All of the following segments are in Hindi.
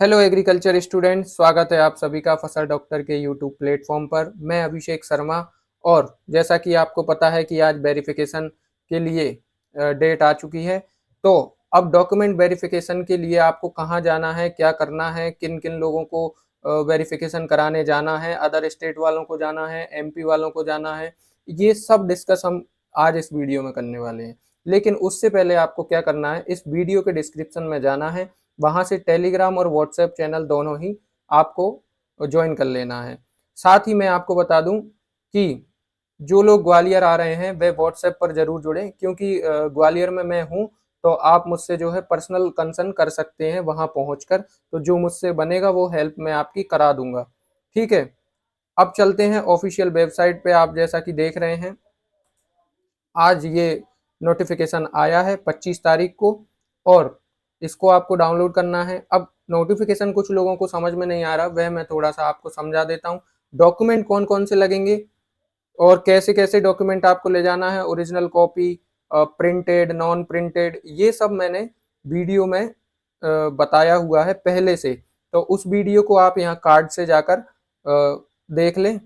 हेलो एग्रीकल्चर स्टूडेंट, स्वागत है आप सभी का फसल डॉक्टर के यूट्यूब प्लेटफॉर्म पर। मैं अभिषेक शर्मा। और जैसा कि आपको पता है कि आज वेरिफिकेशन के लिए डेट आ चुकी है। तो अब डॉक्यूमेंट वेरिफिकेशन के लिए आपको कहाँ जाना है, क्या करना है, किन किन लोगों को वेरिफिकेशन कराने जाना है, अदर स्टेट वालों को जाना है, एमपी वालों को जाना है, ये सब डिस्कस हम आज इस वीडियो में करने वाले हैं। लेकिन उससे पहले आपको क्या करना है, इस वीडियो के डिस्क्रिप्शन में जाना है। वहां से टेलीग्राम और व्हाट्सएप चैनल दोनों ही आपको ज्वाइन कर लेना है। साथ ही मैं आपको बता दूं कि जो लोग ग्वालियर आ रहे हैं वे व्हाट्सएप पर जरूर जुड़ें, क्योंकि ग्वालियर में मैं हूं। तो आप मुझसे जो है पर्सनल कंसर्न कर सकते हैं वहां पहुंचकर। तो जो मुझसे बनेगा वो हेल्प मैं आपकी करा दूंगा। ठीक है, अब चलते हैं ऑफिशियल वेबसाइट पे। आप जैसा कि देख रहे हैं, आज ये नोटिफिकेशन आया है 25 तारीख को, और इसको आपको डाउनलोड करना है। अब नोटिफिकेशन कुछ लोगों को समझ में नहीं आ रहा, वह मैं थोड़ा सा आपको समझा देता हूँ। डॉक्यूमेंट कौन कौन से लगेंगे और कैसे कैसे डॉक्यूमेंट आपको ले जाना है, original copy, printed, non printed, ये सब मैंने वीडियो में बताया हुआ है पहले से। तो उस वीडियो को आप यहाँ कार्ड से जाकर देख लें,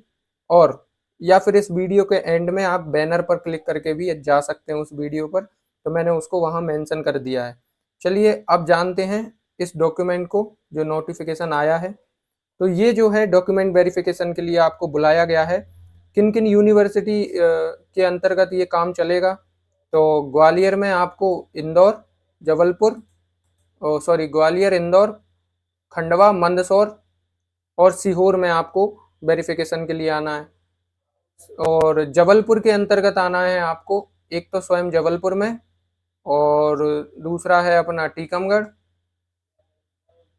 और या फिर इस वीडियो के एंड में आप बैनर पर क्लिक करके भी जा सकते हैं उस वीडियो पर। तो मैंने उसको वहां मेंशन कर दिया है। चलिए अब जानते हैं इस डॉक्यूमेंट को जो नोटिफिकेशन आया है। तो ये जो है डॉक्यूमेंट वेरिफिकेशन के लिए आपको बुलाया गया है। किन किन यूनिवर्सिटी के अंतर्गत ये काम चलेगा, तो ग्वालियर में आपको इंदौर, जबलपुर, सॉरी ग्वालियर, इंदौर, खंडवा, मंदसौर और सीहोर में आपको वेरिफिकेशन के लिए आना है। और जबलपुर के अंतर्गत आना है आपको, एक तो स्वयं जबलपुर में, और दूसरा है अपना टीकमगढ़,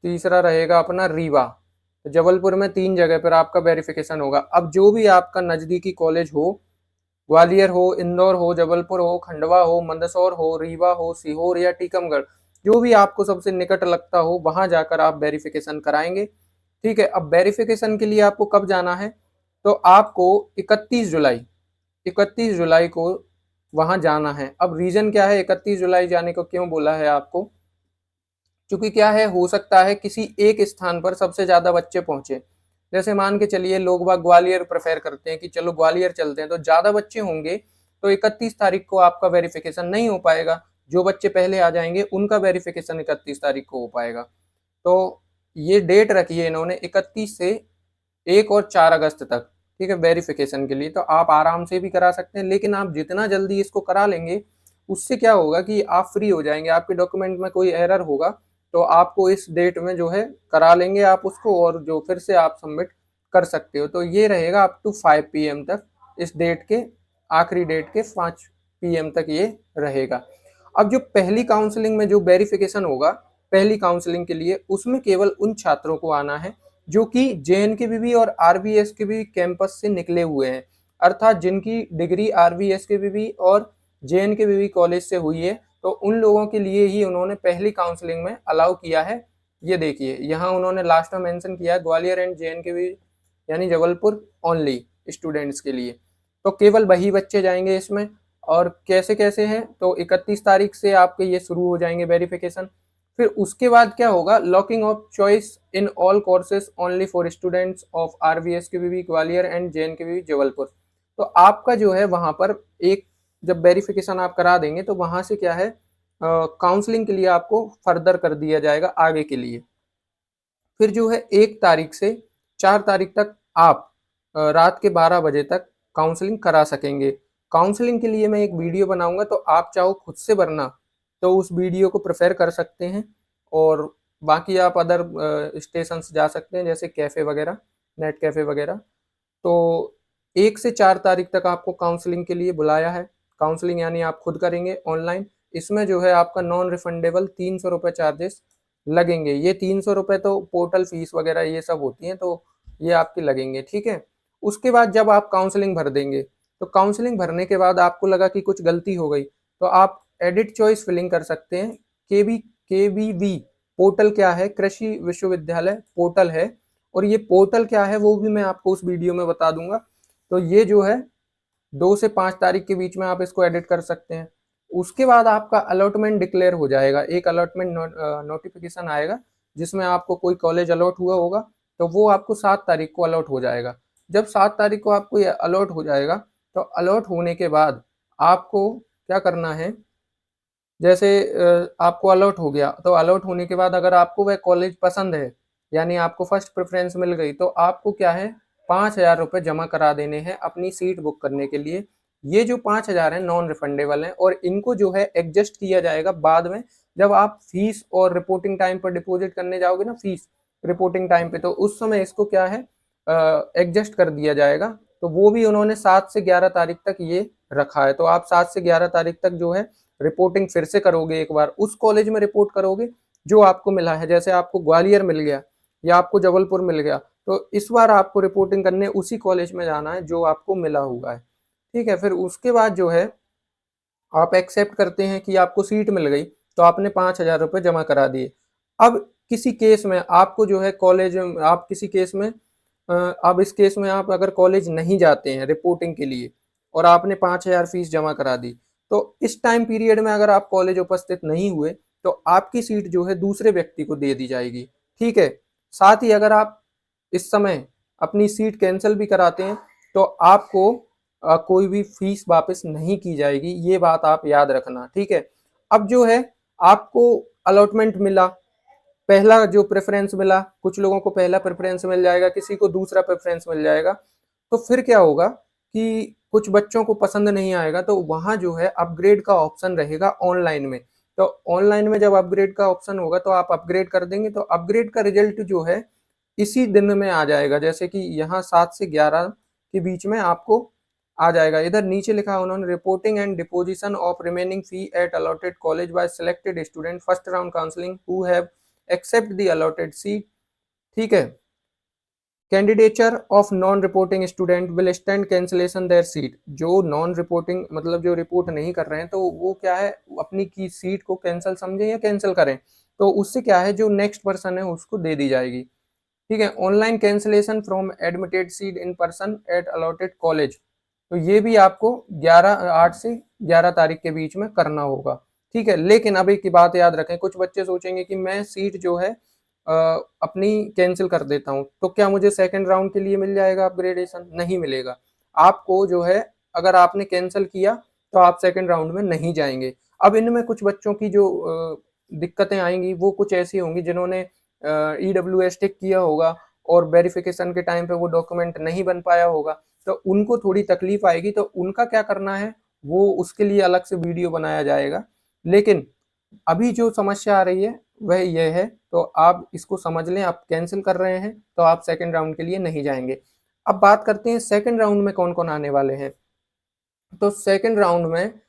तीसरा रहेगा अपना रीवा। तो जबलपुर में 3 जगह पर आपका वेरिफिकेशन होगा। अब जो भी आपका नज़दीकी कॉलेज हो, ग्वालियर हो, इंदौर हो, जबलपुर हो, खंडवा हो, मंदसौर हो, रीवा हो, सीहोर या टीकमगढ़, जो भी आपको सबसे निकट लगता हो वहां जाकर आप वेरिफिकेशन कराएंगे। ठीक है, अब वेरिफिकेशन के लिए आपको कब जाना है, तो आपको 31 जुलाई को वहां जाना है। अब रीजन क्या है 31 जुलाई जाने को क्यों बोला है आपको, क्योंकि क्या है, हो सकता है किसी एक स्थान पर सबसे ज्यादा बच्चे पहुंचे। जैसे मान के चलिए लोग बाग ग्वालियर प्रेफर करते हैं कि चलो ग्वालियर चलते हैं, तो ज्यादा बच्चे होंगे तो 31 तारीख को आपका वेरिफिकेशन नहीं हो पाएगा। जो बच्चे पहले आ जाएंगे उनका वेरिफिकेशन 31 तारीख को हो पाएगा। तो ये डेट रखी है इन्होंने 31 से 1 और 4 अगस्त तक। ठीक है, वेरिफिकेशन के लिए तो आप आराम से भी करा सकते हैं, लेकिन आप जितना जल्दी इसको करा लेंगे उससे क्या होगा कि आप फ्री हो जाएंगे। आपके डॉक्यूमेंट में कोई एरर होगा तो आपको इस डेट में जो है करा लेंगे आप उसको, और जो फिर से आप सबमिट कर सकते हो। तो ये रहेगा अप टू 5 PM तक, इस डेट के आखिरी डेट के 5 PM तक ये रहेगा। अब जो पहली काउंसलिंग में जो वेरिफिकेशन होगा, पहली काउंसलिंग के लिए उसमें केवल उन छात्रों को आना है जो कि JNKVB और RVSKV कैंपस से निकले हुए हैं, अर्थात जिनकी डिग्री RVSKV और JNKVB कॉलेज से हुई है। तो उन लोगों के लिए ही उन्होंने पहली काउंसलिंग में अलाउ किया है। ये देखिए यहाँ उन्होंने लास्ट में मेंशन किया है ग्वालियर एंड JNKVB यानी जबलपुर ओनली स्टूडेंट्स के लिए। तो केवल वही बच्चे जाएंगे इसमें। और कैसे कैसे हैं, तो 31 तारीख से आपके ये शुरू हो जाएंगे वेरिफिकेशन। फिर उसके बाद क्या होगा, locking of choice in all courses only for students of RVSKVB Gwalior and JNKVB Jabalpur. तो आपका जो है वहां पर एक, जब वेरिफिकेशन आप करा देंगे तो वहां से क्या है, काउंसलिंग के लिए आपको फर्दर कर दिया जाएगा आगे के लिए। फिर जो है 1 तारीख से 4 तारीख तक आप रात के 12 बजे तक काउंसलिंग करा सकेंगे। काउंसलिंग के लिए मैं एक वीडियो बनाऊंगा, तो आप चाहो खुद से भरना तो उस वीडियो को प्रेफर कर सकते हैं, और बाकी आप अदर स्टेशन जा सकते हैं जैसे कैफ़े वगैरह, नेट कैफ़े वगैरह। तो 1 से 4 तारीख तक आपको काउंसलिंग के लिए बुलाया है। काउंसलिंग यानी आप खुद करेंगे ऑनलाइन। इसमें जो है आपका नॉन रिफंडेबल 300 रुपये चार्जेस लगेंगे। ये 300 रुपये तो पोर्टल फीस वगैरह ये सब होती हैं, तो ये आपके लगेंगे। ठीक है, उसके बाद जब आप काउंसलिंग भर देंगे, तो काउंसलिंग भरने के बाद आपको लगा कि कुछ गलती हो गई, तो आप एडिट चॉइस फिलिंग कर सकते हैं। KVB पोर्टल क्या है, कृषि विश्वविद्यालय पोर्टल है, और ये पोर्टल क्या है वो भी मैं आपको उस वीडियो में बता दूंगा। तो ये जो है 2 से 5 तारीख के बीच में आप इसको एडिट कर सकते हैं। उसके बाद आपका अलॉटमेंट डिक्लेयर हो जाएगा, एक अलॉटमेंट नोटिफिकेशन आएगा जिसमें आपको कोई कॉलेज अलॉट हुआ होगा, तो वो आपको 7 तारीख को अलॉट हो जाएगा। जब 7 तारीख को आपको ये अलॉट हो जाएगा, तो अलॉट होने के बाद आपको क्या करना है, जैसे आपको अलॉट हो गया, तो अलॉट होने के बाद अगर आपको वह कॉलेज पसंद है, यानी आपको फर्स्ट प्रेफरेंस मिल गई, तो आपको क्या है, 5,000 रुपये जमा करा देने हैं अपनी सीट बुक करने के लिए। ये जो 5,000 है नॉन रिफंडेबल हैं, और इनको जो है एडजस्ट किया जाएगा बाद में, जब आप फीस और रिपोर्टिंग टाइम पर डिपॉजिट करने जाओगे ना, फीस रिपोर्टिंग टाइम पे, तो उस समय इसको क्या है, एडजस्ट कर दिया जाएगा। तो वो भी उन्होंने 7 से 11 तारीख तक ये रखा है। तो आप 7 से 11 तारीख तक जो है रिपोर्टिंग फिर से करोगे, एक बार उस कॉलेज में रिपोर्ट करोगे जो आपको मिला है। जैसे आपको ग्वालियर मिल गया या आपको जबलपुर मिल गया, तो इस बार आपको रिपोर्टिंग करने उसी कॉलेज में जाना है जो आपको मिला हुआ है। ठीक है, फिर उसके बाद जो है आप एक्सेप्ट करते हैं कि आपको सीट मिल गई, तो आपने 5,000 रुपये जमा करा दिए। अब किसी केस में आपको जो है कॉलेज, आप किसी केस में अब इस केस में आप अगर कॉलेज नहीं जाते हैं रिपोर्टिंग के लिए और आपने 5,000 फीस जमा करा दी, तो इस टाइम पीरियड में अगर आप कॉलेज उपस्थित नहीं हुए, तो आपकी सीट जो है दूसरे व्यक्ति को दे दी जाएगी। ठीक है, साथ ही अगर आप इस समय अपनी सीट कैंसिल भी कराते हैं, तो आपको कोई भी फीस वापस नहीं की जाएगी, ये बात आप याद रखना। ठीक है, अब जो है आपको अलॉटमेंट मिला, पहला जो प्रेफरेंस मिला, कुछ लोगों को पहला प्रेफरेंस मिल जाएगा, किसी को दूसरा प्रेफरेंस मिल जाएगा। तो फिर क्या होगा कि कुछ बच्चों को पसंद नहीं आएगा, तो वहाँ जो है अपग्रेड का ऑप्शन रहेगा ऑनलाइन में। तो ऑनलाइन में जब अपग्रेड का ऑप्शन होगा, तो आप अपग्रेड कर देंगे, तो अपग्रेड का रिजल्ट जो है इसी दिन में आ जाएगा। जैसे कि यहाँ 7 से 11 के बीच में आपको आ जाएगा। इधर नीचे लिखा है उन्होंने, reporting and deposition of remaining fee at allotted college by selected student first round counselling who have accept the allotted seat. ठीक है, candidature of non reporting student will stand cancellation their seat. जो नॉन रिपोर्टिंग मतलब जो रिपोर्ट नहीं कर रहे हैं, तो वो क्या है, अपनी की सीट को कैंसिल समझें या कैंसिल करें, तो उससे क्या है, जो नेक्स्ट पर्सन है उसको दे दी जाएगी। ठीक है, online cancellation from admitted seat in person at allotted college, तो ये भी आपको 8 से 11 तारीख के बीच में करना होगा। ठीक है, लेकिन अब एक बात याद रखें, कुछ बच्चे सोचेंगे कि मैं सीट जो है अपनी कैंसिल कर देता हूं, तो क्या मुझे सेकंड राउंड के लिए मिल जाएगा अपग्रेडेशन? नहीं मिलेगा आपको। जो है अगर आपने कैंसिल किया, तो आप सेकंड राउंड में नहीं जाएंगे। अब इनमें कुछ बच्चों की जो दिक्कतें आएंगी, वो कुछ ऐसी होंगी जिन्होंने EWS टिक किया होगा और वेरिफिकेशन के टाइम पे वो डॉक्यूमेंट नहीं बन पाया होगा, तो उनको थोड़ी तकलीफ आएगी। तो उनका क्या करना है, वो उसके लिए अलग से वीडियो बनाया जाएगा। लेकिन अभी जो समस्या आ रही है वह यह है, तो आप इसको समझ लें, आप कैंसिल कर रहे हैं तो आप सेकंड राउंड के लिए नहीं जाएंगे। अब बात करते हैं सेकंड राउंड में कौन कौन आने वाले हैं। तो सेकंड राउंड में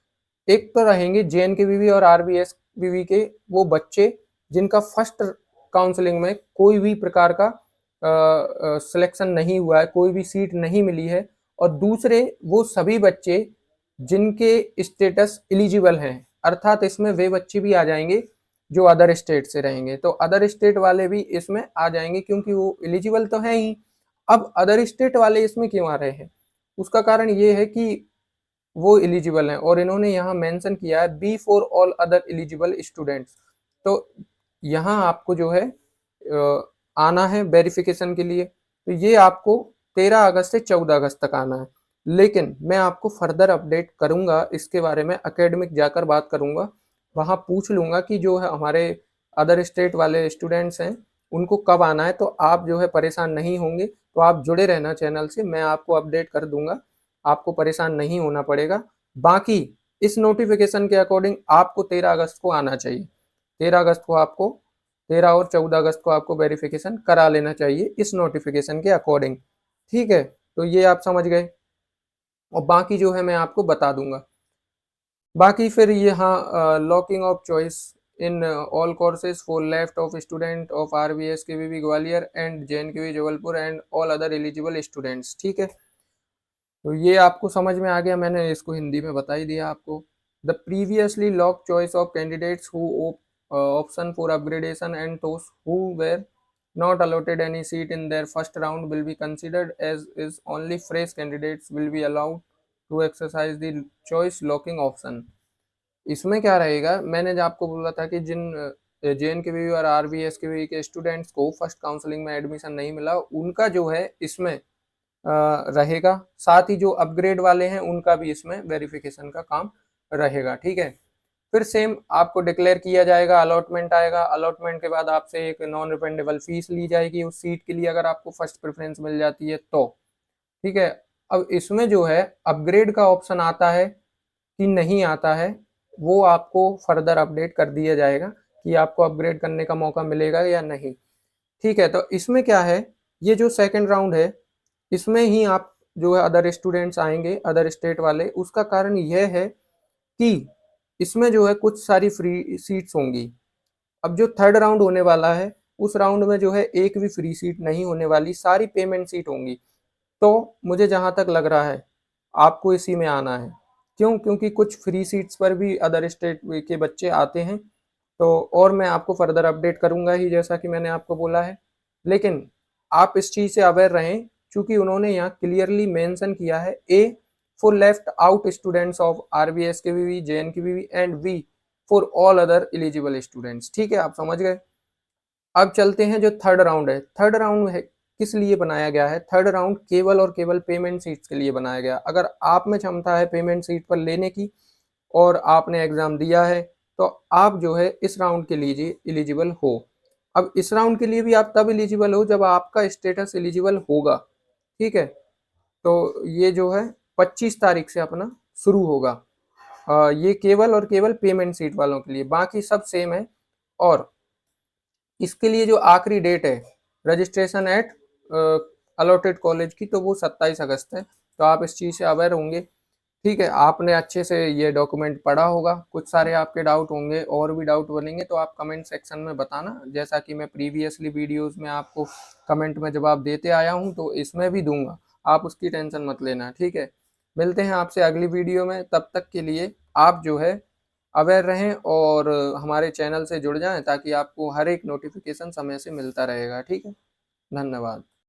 एक तो रहेंगे JNKVB और RVSBB के वो बच्चे जिनका फर्स्ट काउंसलिंग में कोई भी प्रकार का सिलेक्शन नहीं हुआ है, कोई भी सीट नहीं मिली है। और दूसरे वो सभी बच्चे जिनके स्टेटस एलिजिबल हैं, अर्थात इसमें वे बच्चे भी आ जाएंगे जो अदर स्टेट से रहेंगे। तो अदर स्टेट वाले भी इसमें आ जाएंगे क्योंकि वो एलिजिबल तो है ही। अब अदर स्टेट वाले इसमें क्यों आ रहे हैं, उसका कारण ये है कि वो एलिजिबल हैं, और इन्होंने यहाँ मेंशन किया है B for all other eligible students. तो यहाँ आपको जो है आना है वेरिफिकेशन के लिए। तो ये आपको 13 अगस्त से 14 अगस्त तक आना है। लेकिन मैं आपको फर्दर अपडेट करूंगा इसके बारे में, एकेडमिक जाकर बात करूंगा, वहाँ पूछ लूंगा कि जो है हमारे अदर स्टेट वाले स्टूडेंट्स हैं उनको कब आना है। तो आप जो है परेशान नहीं होंगे, तो आप जुड़े रहना चैनल से, मैं आपको अपडेट कर दूंगा, आपको परेशान नहीं होना पड़ेगा। बाकी इस नोटिफिकेशन के अकॉर्डिंग आपको 13 अगस्त को आना चाहिए। 13 अगस्त को आपको 13 और 14 अगस्त को आपको वेरिफिकेशन करा लेना चाहिए इस नोटिफिकेशन के अकॉर्डिंग। ठीक है, तो ये आप समझ गए, और बाकी जो है मैं आपको बता दूंगा। बाकी फिर यहाँ locking of choice in all courses for left of student of RVSKVB Gwalior and JNKV Jabalpur and all other eligible students. ठीक है, तो ये आपको समझ में आ गया, मैंने इसको हिंदी में बता ही दिया आपको। The previously lock choice of candidates who option for upgradation and those who were not allotted any seat in their first round will be considered as is only fresh candidates will be allowed to exercise the choice locking option। इसमें क्या रहेगा, मैंने जो आपको बोला था कि जिन JNKVV और RVSKVV के स्टूडेंट्स को फर्स्ट काउंसलिंग में एडमिशन नहीं मिला, उनका जो है इसमें रहेगा। साथ ही जो अपग्रेड वाले हैं उनका भी इसमें वेरिफिकेशन का काम रहेगा। ठीक है, फिर सेम आपको डिक्लेयर किया जाएगा, अलॉटमेंट आएगा, अलॉटमेंट के बाद आपसे एक नॉन रिफंडेबल फीस ली जाएगी उस सीट के लिए, अगर आपको फर्स्ट प्रेफरेंस मिल जाती है तो। ठीक है, अब इसमें जो है अपग्रेड का ऑप्शन आता है कि नहीं आता है, वो आपको फर्दर अपडेट कर दिया जाएगा कि आपको अपग्रेड करने का मौका मिलेगा या नहीं। ठीक है, तो इसमें क्या है, ये जो सेकंड राउंड है इसमें ही आप जो है अदर स्टूडेंट्स आएंगे, अदर स्टेट वाले। उसका कारण यह है कि इसमें जो है कुछ सारी फ्री सीट्स होंगी। अब जो थर्ड राउंड होने वाला है उस राउंड में जो है एक भी फ्री सीट नहीं होने वाली, सारी पेमेंट सीट होंगी। तो मुझे जहाँ तक लग रहा है आपको इसी में आना है। क्यों? क्योंकि कुछ फ्री सीट्स पर भी अदर स्टेट के बच्चे आते हैं। तो और मैं आपको फर्दर अपडेट करूंगा ही, जैसा कि मैंने आपको बोला है। लेकिन आप इस चीज़ से अवेयर रहें, क्योंकि उन्होंने यहाँ क्लियरली मेंशन किया है A for left out students of RVSKVV, JNKVV and B for all other eligible students. ठीक है, आप समझ गए। अब चलते हैं जो थर्ड राउंड है। थर्ड राउंड है किस लिए बनाया गया है? थर्ड राउंड केवल और केवल पेमेंट सीट्स के लिए बनाया गया। अगर आप में क्षमता है पेमेंट सीट पर लेने की और आपने एग्जाम दिया है तो आप जो है इस राउंड के लिए एलिजिबल हो। अब इस राउंड के लिए भी आप तब एलिजिबल हो जब आपका स्टेटस एलिजिबल होगा। ठीक है, तो ये जो है 25 तारीख से अपना शुरू होगा। ये केवल और केवल पेमेंट सीट वालों के लिए, बाकी सब सेम है। और इसके लिए जो आखिरी डेट है रजिस्ट्रेशन एट अलॉटेड कॉलेज की, तो वो 27 अगस्त है। तो आप इस चीज़ से अवेयर होंगे। ठीक है, आपने अच्छे से ये डॉक्यूमेंट पढ़ा होगा, कुछ सारे आपके डाउट होंगे, और भी डाउट बनेंगे तो आप कमेंट सेक्शन में बताना। जैसा कि मैं प्रीवियसली वीडियोस में आपको कमेंट में जवाब देते आया हूँ तो इसमें भी दूंगा, आप उसकी टेंशन मत लेना। ठीक है, मिलते हैं आपसे अगली वीडियो में। तब तक के लिए आप जो है अवेयर रहें और हमारे चैनल से जुड़ जाएं ताकि आपको हर एक नोटिफिकेशन समय से मिलता रहेगा। ठीक है, धन्यवाद।